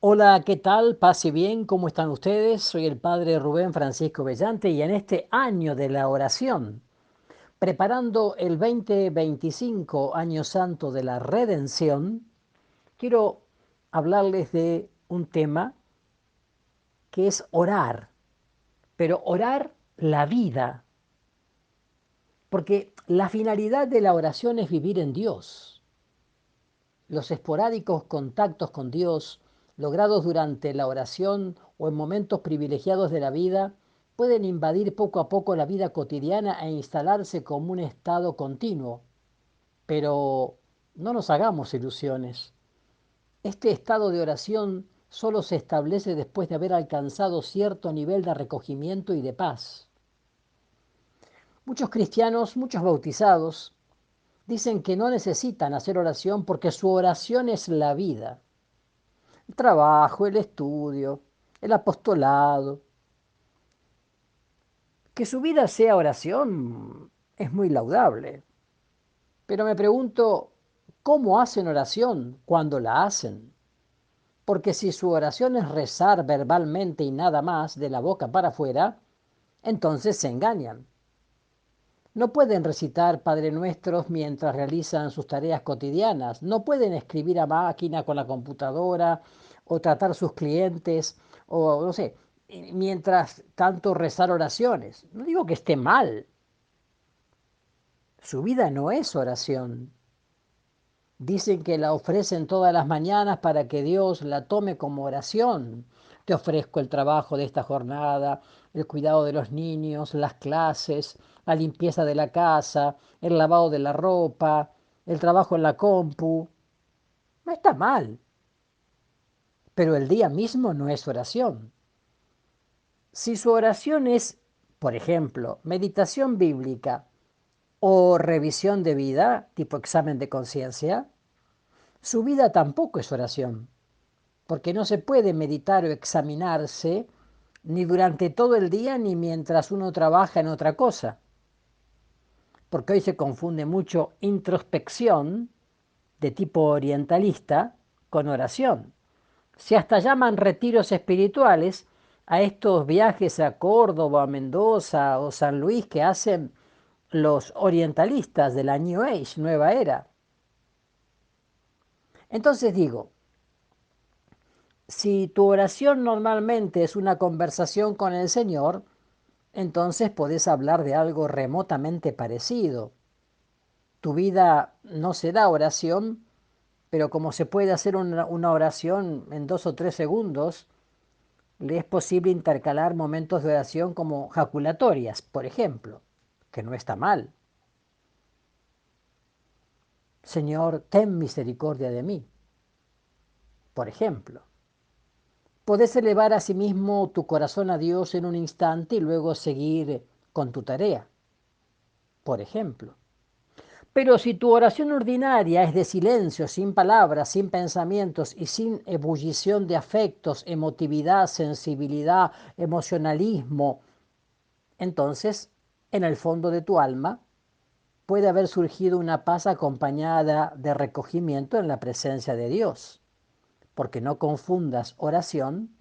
Hola, ¿qué tal? Pase bien, ¿cómo están ustedes? Soy el padre Rubén Francisco Bellante y en este año de la oración, preparando el 2025, Año Santo de la Redención, quiero hablarles de un tema que es orar, pero orar la vida, porque la finalidad de la oración es vivir en Dios. Los esporádicos contactos con Dios, logrados durante la oración o en momentos privilegiados de la vida, pueden invadir poco a poco la vida cotidiana e instalarse como un estado continuo. Pero no nos hagamos ilusiones. Este estado de oración solo se establece después de haber alcanzado cierto nivel de recogimiento y de paz. Muchos cristianos, muchos bautizados, dicen que no necesitan hacer oración porque su oración es la vida. El trabajo, el estudio, el apostolado. Que su vida sea oración es muy laudable, pero me pregunto, ¿cómo hacen oración cuando la hacen? Porque si su oración es rezar verbalmente y nada más de la boca para afuera, entonces se engañan. No pueden recitar Padre Nuestros mientras realizan sus tareas cotidianas. No pueden escribir a máquina con la computadora o tratar sus clientes o no sé, mientras tanto rezar oraciones. No digo que esté mal. Su vida no es oración. Dicen que la ofrecen todas las mañanas para que Dios la tome como oración. Te ofrezco el trabajo de esta jornada, el cuidado de los niños, las clases, la limpieza de la casa, el lavado de la ropa, el trabajo en la compu. No está mal, pero el día mismo no es oración. Si su oración es, por ejemplo, meditación bíblica o revisión de vida, tipo examen de conciencia, su vida tampoco es oración. Porque no se puede meditar o examinarse ni durante todo el día ni mientras uno trabaja en otra cosa. Porque hoy se confunde mucho introspección de tipo orientalista con oración. Se hasta llaman retiros espirituales a estos viajes a Córdoba, Mendoza o San Luis que hacen los orientalistas de la New Age, nueva era. Entonces digo, si tu oración normalmente es una conversación con el Señor, entonces podés hablar de algo remotamente parecido. Tu vida no será oración, pero como se puede hacer una oración en 2 o 3 segundos, le es posible intercalar momentos de oración como jaculatorias, por ejemplo, que no está mal. Señor, ten misericordia de mí, por ejemplo. Podés elevar a sí mismo tu corazón a Dios en un instante y luego seguir con tu tarea, por ejemplo. Pero si tu oración ordinaria es de silencio, sin palabras, sin pensamientos y sin ebullición de afectos, emotividad, sensibilidad, emocionalismo, entonces, en el fondo de tu alma, puede haber surgido una paz acompañada de recogimiento en la presencia de Dios. Porque no confundas oración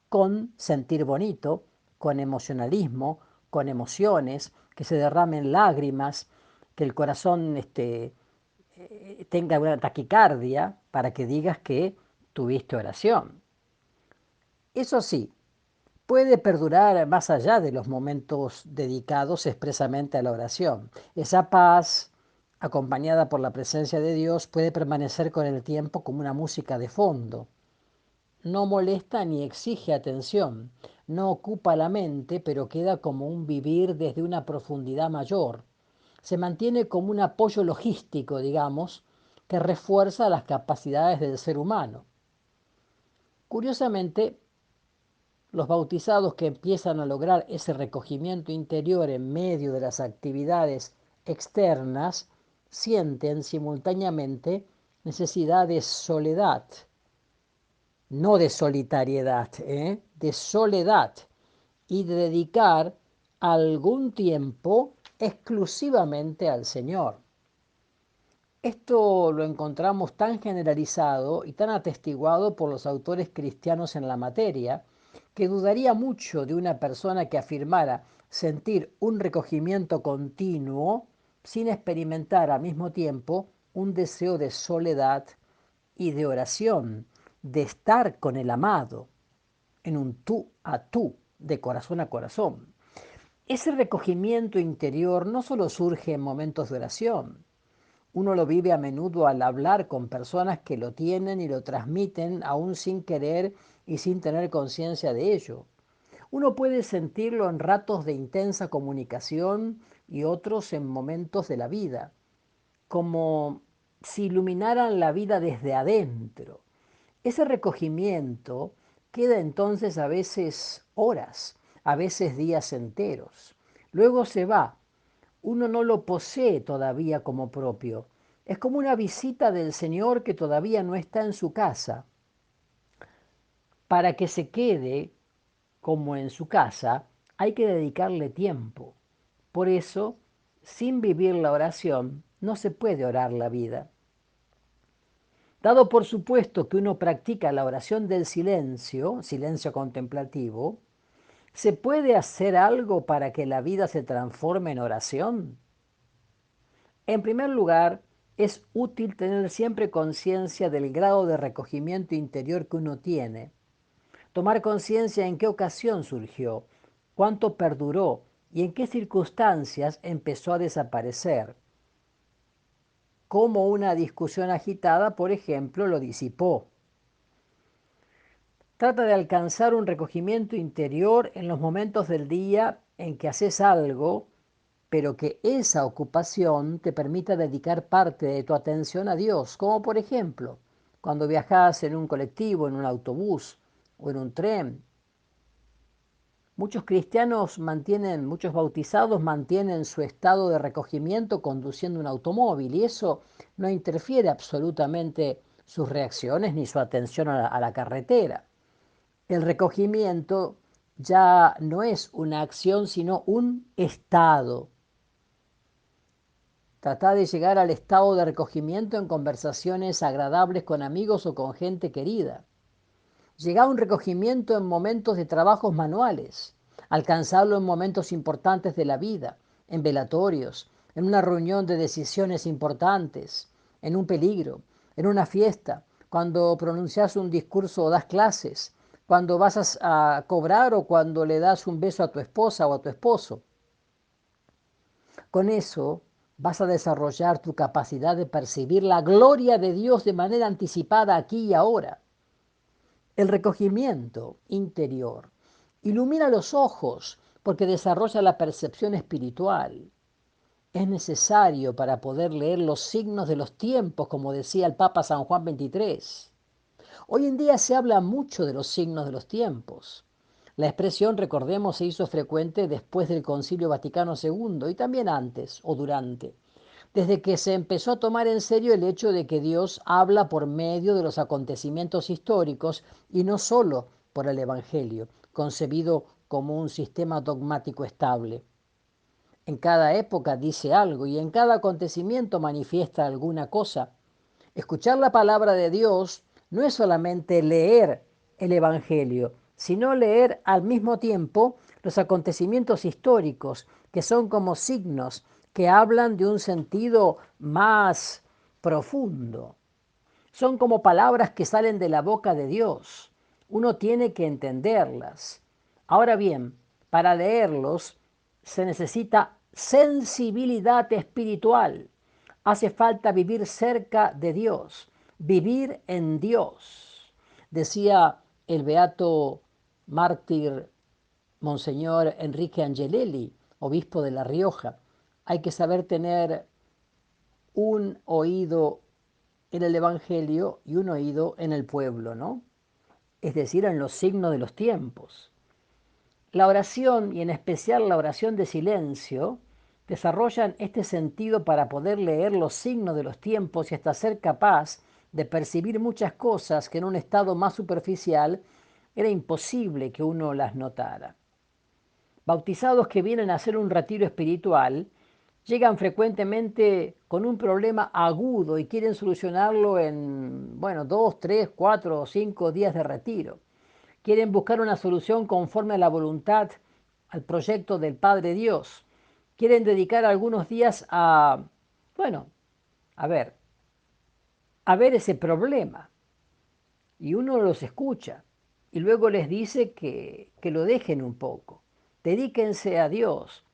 con sentir bonito, con emocionalismo, con emociones, que se derramen lágrimas, que el corazón tenga una taquicardia para que digas que tuviste oración. Eso sí, puede perdurar más allá de los momentos dedicados expresamente a la oración. Esa paz, acompañada por la presencia de Dios, puede permanecer con el tiempo como una música de fondo. No molesta ni exige atención, no ocupa la mente, pero queda como un vivir desde una profundidad mayor. Se mantiene como un apoyo logístico, digamos, que refuerza las capacidades del ser humano. Curiosamente, los bautizados que empiezan a lograr ese recogimiento interior en medio de las actividades externas sienten simultáneamente necesidad de soledad, no de solitariedad, de soledad y de dedicar algún tiempo exclusivamente al Señor. Esto lo encontramos tan generalizado y tan atestiguado por los autores cristianos en la materia, que dudaría mucho de una persona que afirmara sentir un recogimiento continuo sin experimentar al mismo tiempo un deseo de soledad y de oración, de estar con el amado en un tú a tú, de corazón a corazón. Ese recogimiento interior no solo surge en momentos de oración, uno lo vive a menudo al hablar con personas que lo tienen y lo transmiten aún sin querer y sin tener conciencia de ello. Uno puede sentirlo en ratos de intensa comunicación y otros en momentos de la vida, como si iluminaran la vida desde adentro. Ese recogimiento queda entonces a veces horas, a veces días enteros. Luego se va. Uno no lo posee todavía como propio. Es como una visita del Señor que todavía no está en su casa. Para que se quede como en su casa, hay que dedicarle tiempo. Por eso, sin vivir la oración, no se puede orar la vida. Dado por supuesto que uno practica la oración del silencio, silencio contemplativo, ¿se puede hacer algo para que la vida se transforme en oración? En primer lugar, es útil tener siempre conciencia del grado de recogimiento interior que uno tiene, tomar conciencia en qué ocasión surgió, cuánto perduró y en qué circunstancias empezó a desaparecer, cómo una discusión agitada, por ejemplo, lo disipó. Trata de alcanzar un recogimiento interior en los momentos del día en que haces algo, pero que esa ocupación te permita dedicar parte de tu atención a Dios, como por ejemplo, cuando viajas en un colectivo, en un autobús o en un tren. Muchos cristianos mantienen, muchos bautizados mantienen su estado de recogimiento conduciendo un automóvil y eso no interfiere absolutamente sus reacciones ni su atención a la carretera. El recogimiento ya no es una acción, sino un estado. Trata de llegar al estado de recogimiento en conversaciones agradables con amigos o con gente querida. Llega a un recogimiento en momentos de trabajos manuales. Alcanzarlo en momentos importantes de la vida, en velatorios, en una reunión de decisiones importantes, en un peligro, en una fiesta, cuando pronuncias un discurso o das clases, cuando vas a cobrar o cuando le das un beso a tu esposa o a tu esposo. Con eso vas a desarrollar tu capacidad de percibir la gloria de Dios de manera anticipada aquí y ahora. El recogimiento interior ilumina los ojos porque desarrolla la percepción espiritual. Es necesario para poder leer los signos de los tiempos, como decía el Papa San Juan XXIII. Hoy en día se habla mucho de los signos de los tiempos. La expresión, recordemos, se hizo frecuente después del Concilio Vaticano II y también antes o durante, desde que se empezó a tomar en serio el hecho de que Dios habla por medio de los acontecimientos históricos y no solo por el Evangelio, concebido como un sistema dogmático estable. En cada época dice algo y en cada acontecimiento manifiesta alguna cosa. Escuchar la palabra de Dios no es solamente leer el Evangelio, sino leer al mismo tiempo los acontecimientos históricos, que son como signos que hablan de un sentido más profundo. Son como palabras que salen de la boca de Dios. Uno tiene que entenderlas. Ahora bien, para leerlos se necesita sensibilidad espiritual. Hace falta vivir cerca de Dios, vivir en Dios. Decía el beato mártir Monseñor Enrique Angelelli, obispo de La Rioja, hay que saber tener un oído en el Evangelio y un oído en el pueblo, ¿no? Es decir, en los signos de los tiempos. La oración, y en especial la oración de silencio, desarrollan este sentido para poder leer los signos de los tiempos y hasta ser capaz de percibir muchas cosas que en un estado más superficial era imposible que uno las notara. Bautizados que vienen a hacer un retiro espiritual llegan frecuentemente con un problema agudo y quieren solucionarlo en, bueno, 2, 3, 4 o 5 días de retiro. Quieren buscar una solución conforme a la voluntad, al proyecto del Padre Dios. Quieren dedicar algunos días a, bueno, a ver, a ver ese problema. Y uno los escucha y luego les dice que lo dejen un poco. Dedíquense a Dios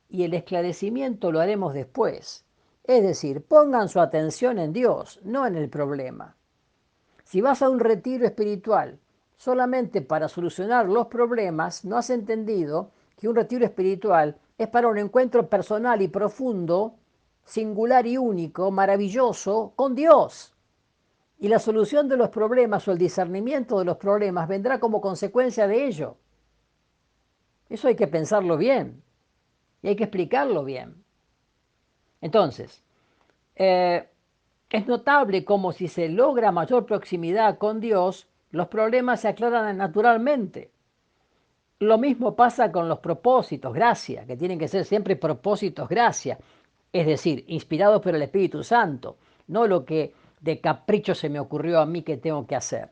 y el esclarecimiento lo haremos después. Es decir, pongan su atención en Dios, no en el problema. Si vas a un retiro espiritual solamente para solucionar los problemas, no has entendido que un retiro espiritual es para un encuentro personal y profundo, singular y único, maravilloso, con Dios. Y la solución de los problemas o el discernimiento de los problemas vendrá como consecuencia de ello. Eso hay que pensarlo bien y hay que explicarlo bien. Entonces, eh, es notable como si se logra mayor proximidad con Dios, los problemas se aclaran naturalmente. Lo mismo pasa con los propósitos, gracia, que tienen que ser siempre propósitos, gracia, es decir, inspirados por el Espíritu Santo, no lo que de capricho se me ocurrió a mí que tengo que hacer.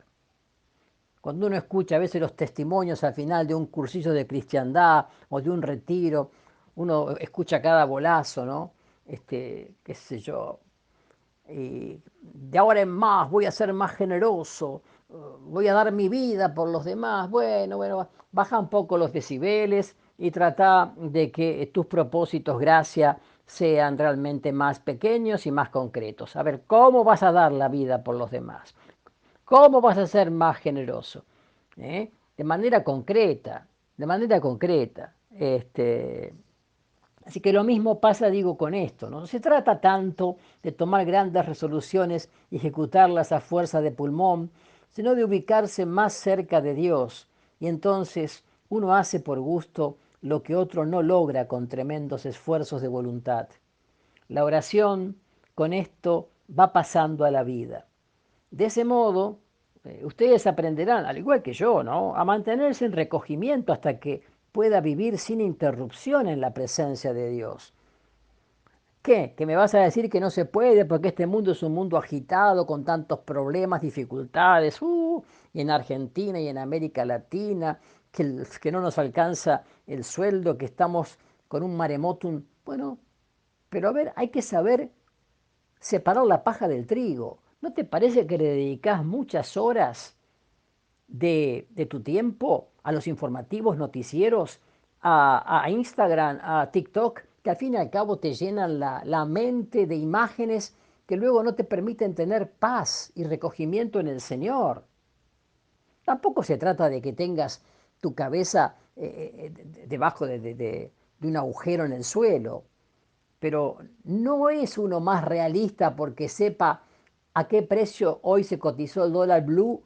Cuando uno escucha a veces los testimonios al final de un cursillo de cristiandad o de un retiro, uno escucha cada bolazo, ¿no? Qué sé yo, y de ahora en más voy a ser más generoso, voy a dar mi vida por los demás. Bueno, baja un poco los decibeles y trata de que tus propósitos, gracia, sean realmente más pequeños y más concretos. A ver, ¿cómo vas a dar la vida por los demás? ¿Cómo vas a ser más generoso? ¿Eh? De manera concreta, de manera concreta. Así que lo mismo pasa, digo, con esto. No se trata tanto de tomar grandes resoluciones y ejecutarlas a fuerza de pulmón, sino de ubicarse más cerca de Dios. Y entonces uno hace por gusto lo que otro no logra con tremendos esfuerzos de voluntad. La oración con esto va pasando a la vida. De ese modo, ustedes aprenderán, al igual que yo, ¿no?, a mantenerse en recogimiento hasta que pueda vivir sin interrupción en la presencia de Dios. ¿Qué? ¿Que me vas a decir que no se puede porque este mundo es un mundo agitado con tantos problemas, dificultades, y en Argentina y en América Latina, que no nos alcanza el sueldo, que estamos con un maremotum? Bueno, pero a ver, hay que saber separar la paja del trigo. ¿No te parece que le dedicas muchas horas de tu tiempo a los informativos noticieros, a Instagram, a TikTok, que al fin y al cabo te llenan la mente de imágenes que luego no te permiten tener paz y recogimiento en el Señor? Tampoco se trata de que tengas tu cabeza debajo de un agujero en el suelo, pero no es uno más realista porque sepa a qué precio hoy se cotizó el dólar blue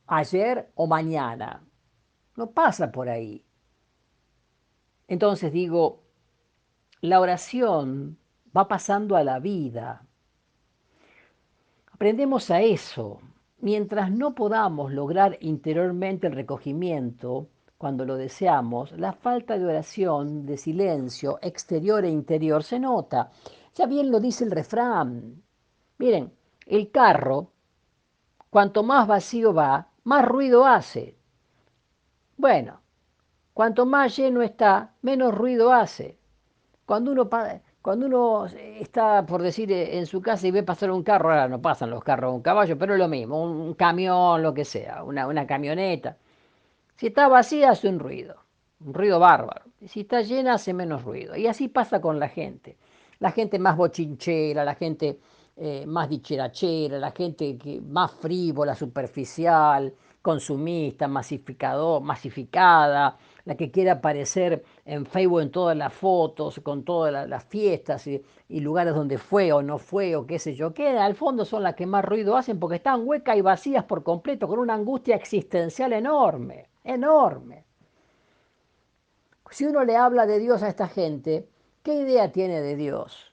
ayer o mañana. No pasa por ahí. Entonces digo, la oración va pasando a la vida. Aprendemos a eso. Mientras no podamos lograr interiormente el recogimiento, cuando lo deseamos, la falta de oración, de silencio, exterior e interior, se nota. Ya bien lo dice el refrán. Miren, el carro, cuanto más vacío va, más ruido hace. Bueno, cuanto más lleno está, menos ruido hace. Cuando uno está, por decir, en su casa y ve pasar un carro, ahora no pasan los carros, un caballo, pero es lo mismo, un camión, lo que sea, una camioneta. Si está vacía hace un ruido bárbaro. Y si está llena hace menos ruido. Y así pasa con la gente. La gente más bochinchera, la gente más dicharachera, la gente más frívola, superficial, consumista, masificada, la que quiere aparecer en Facebook en todas las fotos, con todas las fiestas y lugares donde fue o no fue o qué sé yo, que al fondo son las que más ruido hacen porque están huecas y vacías por completo, con una angustia existencial enorme, enorme. Si uno le habla de Dios a esta gente, ¿qué idea tiene de Dios?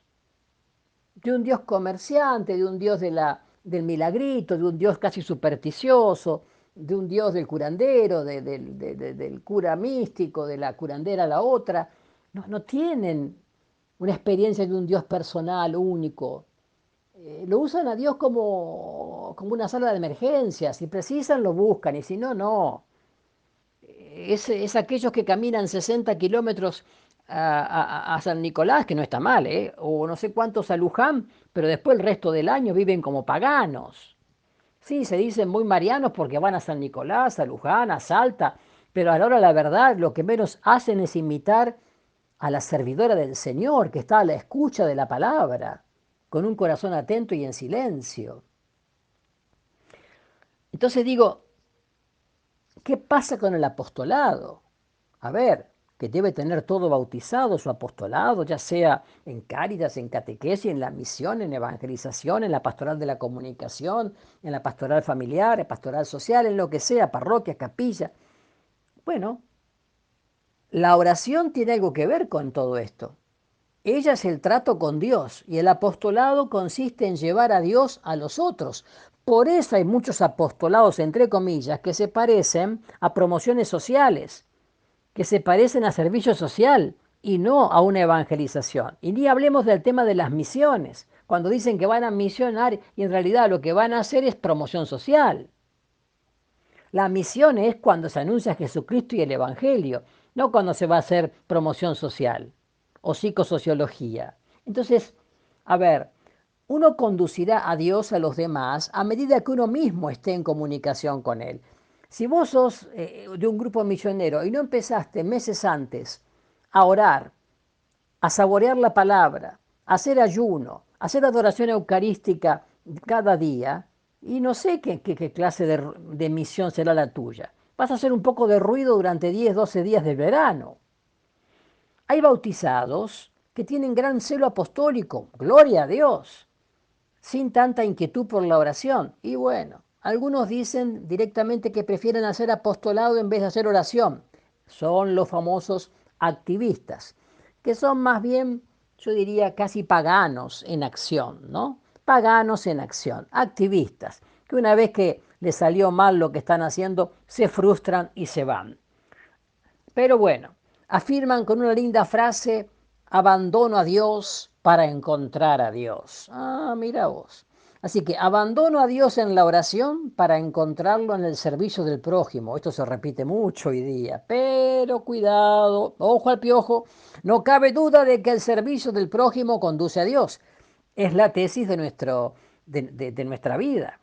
De un Dios comerciante, de un Dios del milagrito, de un Dios casi supersticioso, de un Dios del curandero, del cura místico, de la curandera la otra. No, no tienen una experiencia de un Dios personal, único. Lo usan a Dios como una sala de emergencia. Si precisan, lo buscan y si no, no. Es aquellos que caminan 60 kilómetros a San Nicolás, que no está mal, ¿eh? O no sé cuántos a Luján, pero después el resto del año viven como paganos. Sí, se dicen muy marianos porque van a San Nicolás, a Luján, a Salta, pero a la hora de la verdad lo que menos hacen es imitar a la servidora del Señor, que está a la escucha de la palabra, con un corazón atento y en silencio. Entonces digo, ¿qué pasa con el apostolado? A ver, que debe tener todo bautizado su apostolado, ya sea en Cáritas, en catequesis, en la misión, en evangelización, en la pastoral de la comunicación, en la pastoral familiar, en pastoral social, en lo que sea, parroquia, capilla. Bueno, la oración tiene algo que ver con todo esto. Ella es el trato con Dios y el apostolado consiste en llevar a Dios a los otros. Por eso hay muchos apostolados, entre comillas, que se parecen a promociones sociales, que se parecen a servicio social y no a una evangelización. Y ni hablemos del tema de las misiones, cuando dicen que van a misionar y en realidad lo que van a hacer es promoción social. La misión es cuando se anuncia Jesucristo y el Evangelio, no cuando se va a hacer promoción social o psicosociología. Entonces, a ver, uno conducirá a Dios a los demás a medida que uno mismo esté en comunicación con Él. Si vos sos de un grupo misionero y no empezaste meses antes a orar, a saborear la palabra, a hacer ayuno, a hacer adoración eucarística cada día, y no sé qué clase de misión será la tuya. Vas a hacer un poco de ruido durante 10, 12 días del verano. Hay bautizados que tienen gran celo apostólico, gloria a Dios, sin tanta inquietud por la oración. Y bueno, algunos dicen directamente que prefieren hacer apostolado en vez de hacer oración. Son los famosos activistas, que son más bien, yo diría, casi paganos en acción, ¿no? Paganos en acción, activistas, que una vez que les salió mal lo que están haciendo, se frustran y se van. Pero bueno, afirman con una linda frase, abandono a Dios para encontrar a Dios. Ah, mira vos. Así que abandono a Dios en la oración para encontrarlo en el servicio del prójimo. Esto se repite mucho hoy día, pero cuidado, ojo al piojo, no cabe duda de que el servicio del prójimo conduce a Dios. Es la tesis de nuestra vida.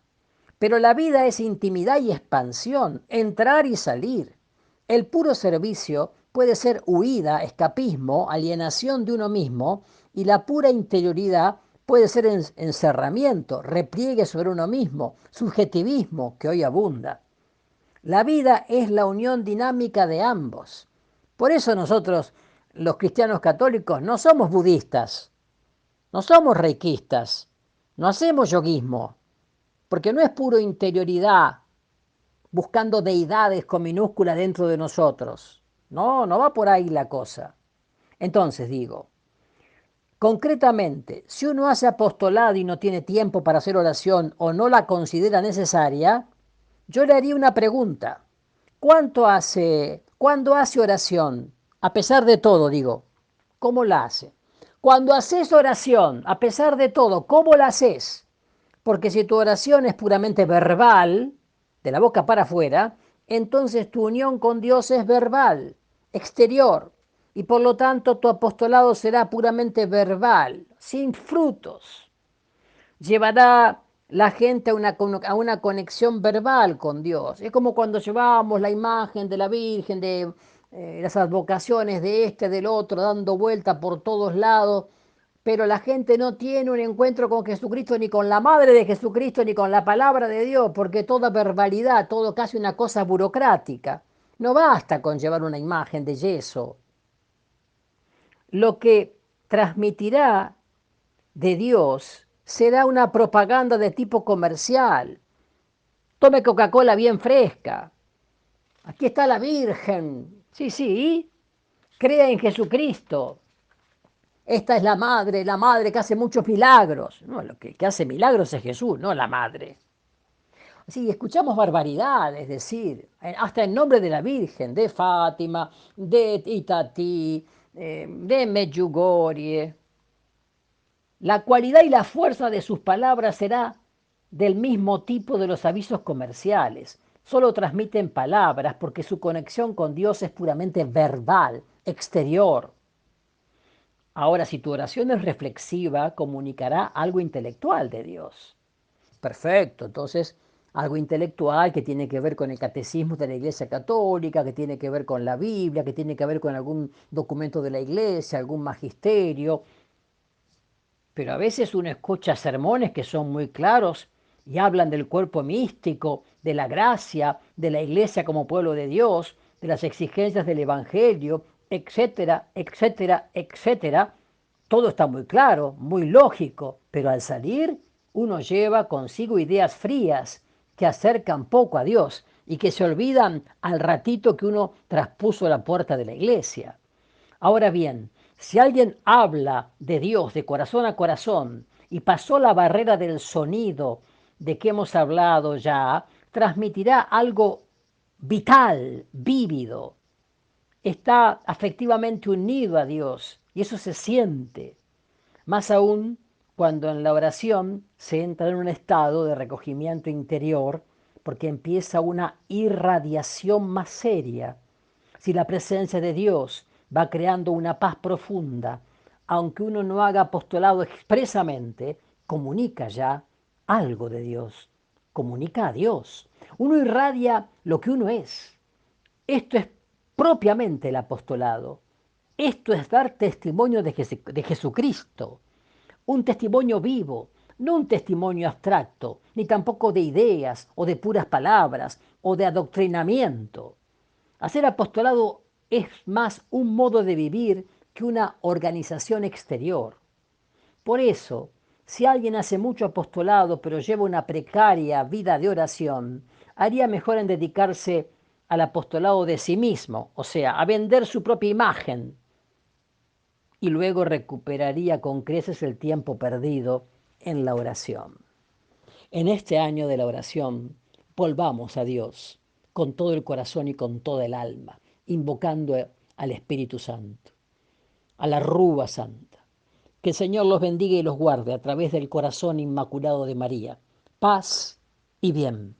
Pero la vida es intimidad y expansión, entrar y salir. El puro servicio puede ser huida, escapismo, alienación de uno mismo, y la pura interioridad puede ser encerramiento, repliegue sobre uno mismo, subjetivismo que hoy abunda. La vida es la unión dinámica de ambos. Por eso nosotros, los cristianos católicos, no somos budistas, no somos reikistas, no hacemos yoguismo, porque no es puro interioridad, buscando deidades con minúscula dentro de nosotros. No, no va por ahí la cosa. Entonces digo, concretamente, si uno hace apostolado y no tiene tiempo para hacer oración o no la considera necesaria, yo le haría una pregunta. ¿Cuándo hace oración? A pesar de todo, digo, ¿cómo la hace? Cuando haces oración, a pesar de todo, ¿cómo la haces? Porque si tu oración es puramente verbal, de la boca para afuera, entonces tu unión con Dios es verbal, exterior, y por lo tanto tu apostolado será puramente verbal, sin frutos. Llevará la gente a una conexión verbal con Dios. Es como cuando llevábamos la imagen de la Virgen, de las advocaciones de este, del otro, dando vuelta por todos lados, pero la gente no tiene un encuentro con Jesucristo, ni con la Madre de Jesucristo, ni con la palabra de Dios, porque toda verbalidad, todo casi una cosa burocrática. No basta con llevar una imagen de yeso. Lo que transmitirá de Dios será una propaganda de tipo comercial. Tome Coca-Cola bien fresca. Aquí está la Virgen. Sí, sí. Crea en Jesucristo. Esta es la madre que hace muchos milagros. No, lo que hace milagros es Jesús, no la madre. Sí, escuchamos barbaridades, es decir, hasta en nombre de la Virgen, de Fátima, de Itatí, de Medjugorje. La cualidad y la fuerza de sus palabras será del mismo tipo de los avisos comerciales. Solo transmiten palabras porque su conexión con Dios es puramente verbal, exterior. Ahora, si tu oración es reflexiva, comunicará algo intelectual de Dios. Perfecto, entonces algo intelectual que tiene que ver con el catecismo de la Iglesia Católica, que tiene que ver con la Biblia, que tiene que ver con algún documento de la Iglesia, algún magisterio. Pero a veces uno escucha sermones que son muy claros y hablan del cuerpo místico, de la gracia, de la Iglesia como pueblo de Dios, de las exigencias del Evangelio, etcétera, etcétera, etcétera. Todo está muy claro, muy lógico, pero al salir uno lleva consigo ideas frías que acercan poco a Dios y que se olvidan al ratito que uno traspuso la puerta de la iglesia. Ahora bien, si alguien habla de Dios de corazón a corazón y pasó la barrera del sonido de que hemos hablado ya, transmitirá algo vital, vívido. Está afectivamente unido a Dios y eso se siente. Más aún cuando en la oración se entra en un estado de recogimiento interior porque empieza una irradiación más seria. Si la presencia de Dios va creando una paz profunda, aunque uno no haga apostolado expresamente, comunica ya algo de Dios, comunica a Dios. Uno irradia lo que uno es. Esto es propiamente el apostolado. Esto es dar testimonio de Jesucristo, un testimonio vivo, no un testimonio abstracto, ni tampoco de ideas o de puras palabras o de adoctrinamiento. Hacer apostolado es más un modo de vivir que una organización exterior. Por eso, si alguien hace mucho apostolado pero lleva una precaria vida de oración, haría mejor en dedicarse al apostolado de sí mismo, o sea, a vender su propia imagen, y luego recuperaría con creces el tiempo perdido en la oración. En este año de la oración, volvamos a Dios con todo el corazón y con toda el alma, invocando al Espíritu Santo, a la Rúa Santa. Que el Señor los bendiga y los guarde a través del corazón inmaculado de María. Paz y bien.